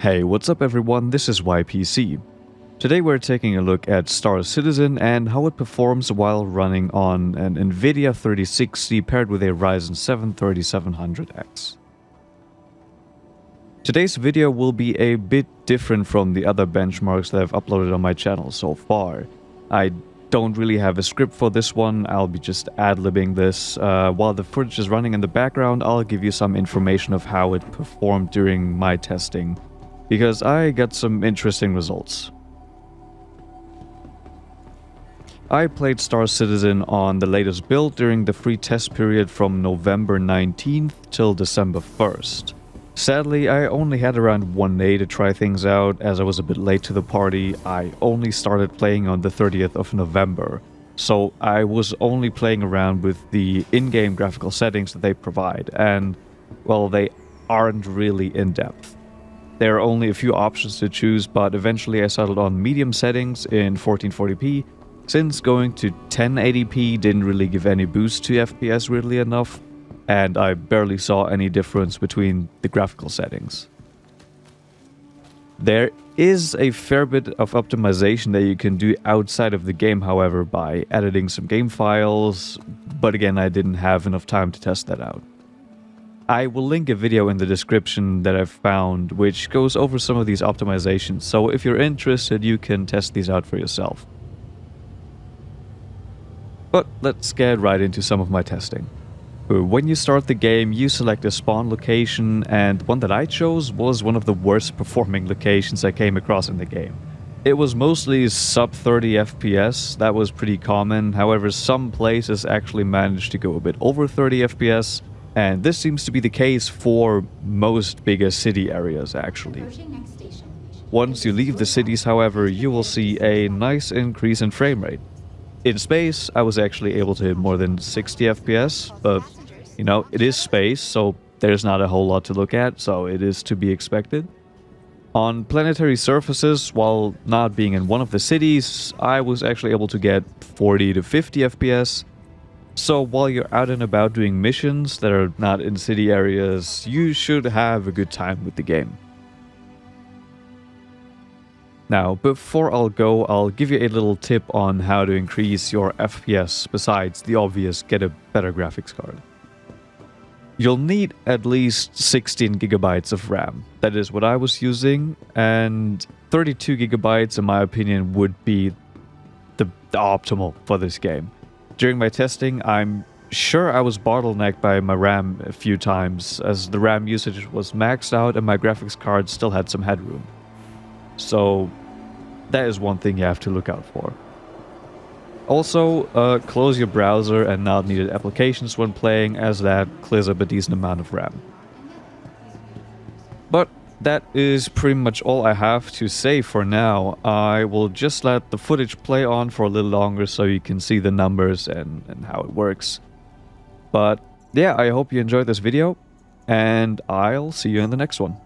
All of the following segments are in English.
Hey, what's up everyone, this is YPC. Today we're taking a look at Star Citizen and how it performs while running on an Nvidia 3060 paired with a Ryzen 7 3700X. Today's video will be a bit different from the other benchmarks that I've uploaded on my channel so far. I don't really have a script for this one, I'll be just ad-libbing this. While the footage is running in the background, I'll give you some information of how it performed during my testing, because I got some interesting results. I played Star Citizen on the latest build during the free test period from November 19th till December 1st. Sadly, I only had around 1 day to try things out as I was a bit late to the party. I only started playing on the 30th of November, so I was only playing around with the in-game graphical settings that they provide, and, well, they aren't really in-depth. There are only a few options to choose, but eventually I settled on medium settings in 1440p, since going to 1080p didn't really give any boost to FPS weirdly enough, and I barely saw any difference between the graphical settings. There is a fair bit of optimization that you can do outside of the game, however, by editing some game files, but again, I didn't have enough time to test that out. I will link a video in the description that I've found which goes over some of these optimizations, so if you're interested you can test these out for yourself. But let's get right into some of my testing. When you start the game, you select a spawn location, and one that I chose was one of the worst performing locations I came across in the game. It was mostly sub 30 FPS, that was pretty common, however some places actually managed to go a bit over 30 FPS, and this seems to be the case for most bigger city areas actually. Once you leave the cities, however, you will see a nice increase in frame rate. In space, I was actually able to hit more than 60 FPS, but you know, it is space, so there's not a whole lot to look at, so it is to be expected. On planetary surfaces, while not being in one of the cities, I was actually able to get 40 to 50 FPS. So while you're out and about doing missions that are not in city areas, you should have a good time with the game. Now, before I'll go, I'll give you a little tip on how to increase your FPS besides the obvious get a better graphics card. You'll need at least 16 gigabytes of RAM. That is what I was using, and 32 gigabytes in my opinion would be the optimal for this game. During my testing, I'm sure I was bottlenecked by my RAM a few times, as the RAM usage was maxed out and my graphics card still had some headroom. So that is one thing you have to look out for. Also, close your browser and not needed applications when playing, as that clears up a decent amount of RAM. But that is pretty much all I have to say for now. I will just let the footage play on for a little longer so you can see the numbers and how it works. But yeah, I hope you enjoyed this video, and I'll see you in the next one.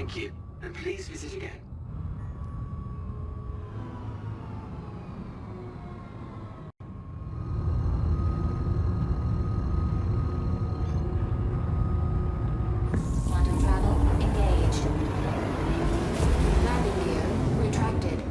Thank you, and please visit again. Quantum travel engaged. Landing gear retracted.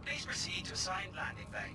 Please proceed to assigned landing bay.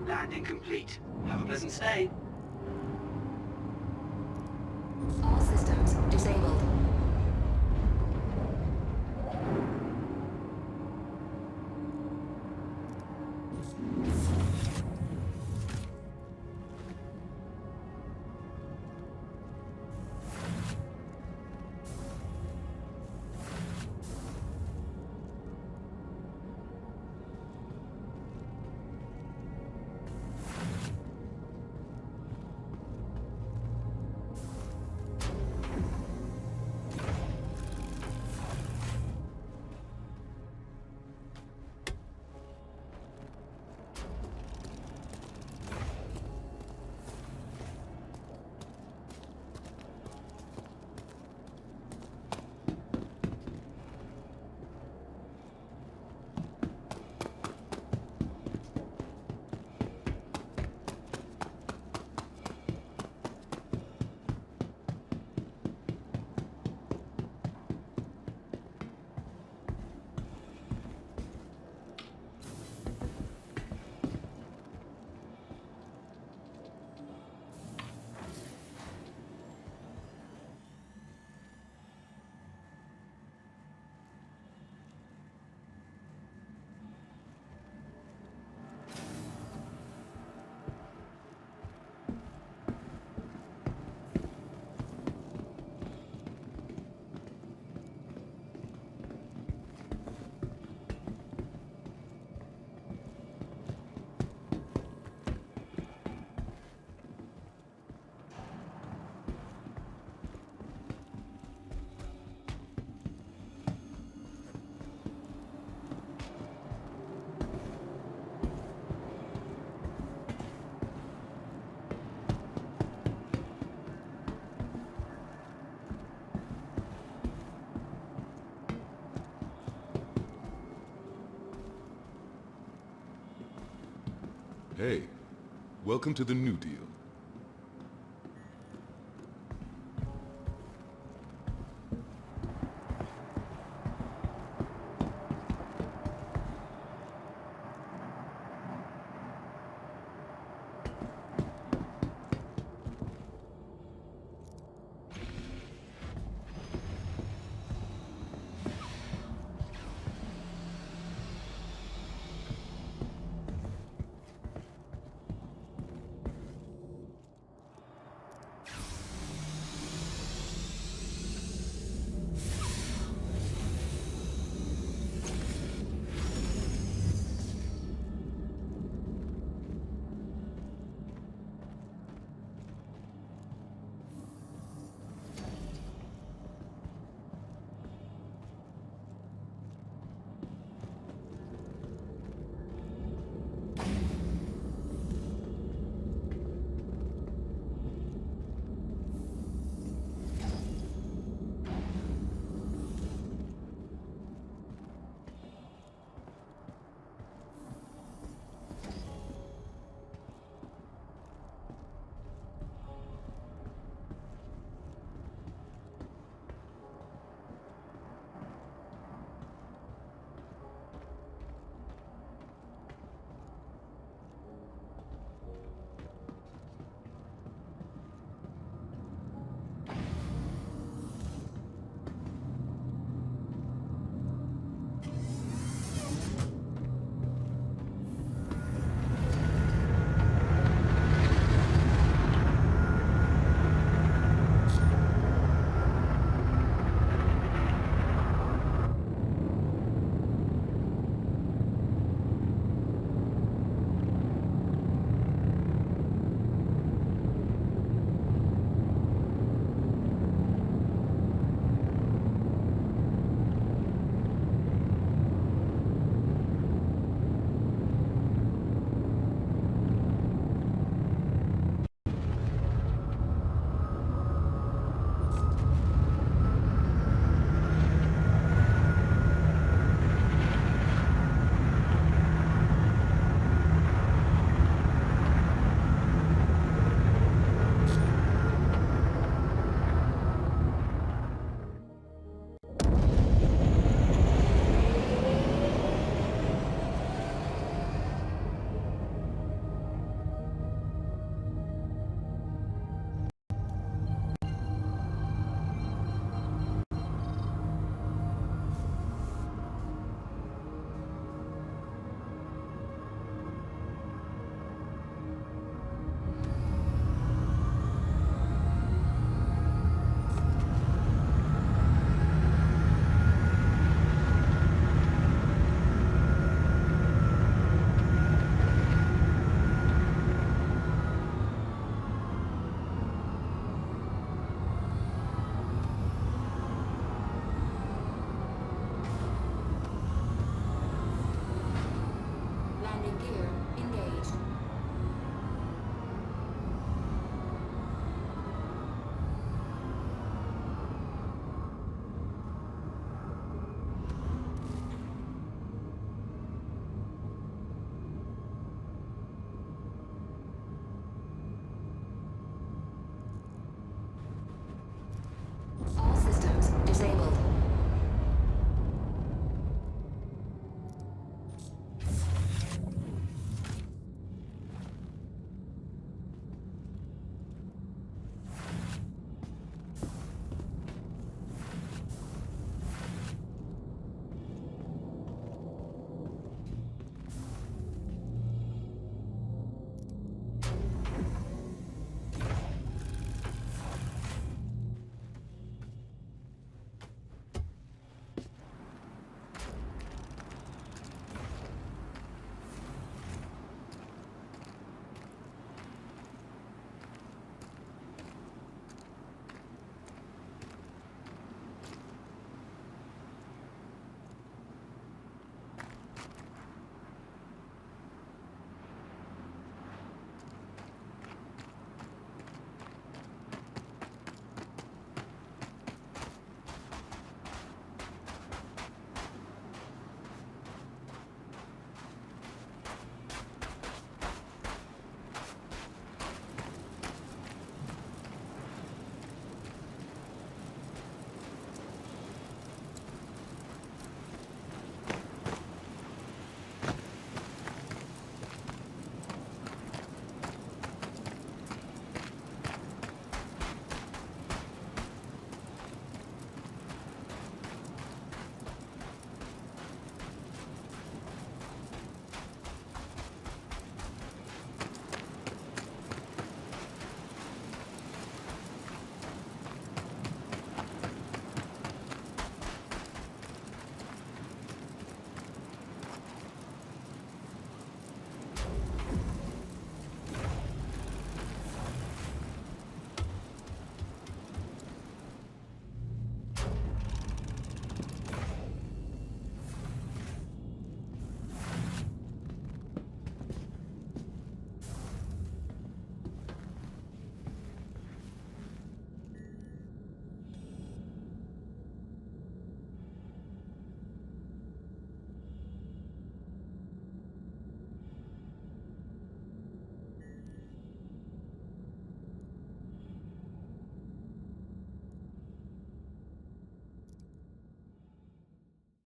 Landing complete. Have a pleasant stay. All systems disabled. Hey, welcome to the New Deal.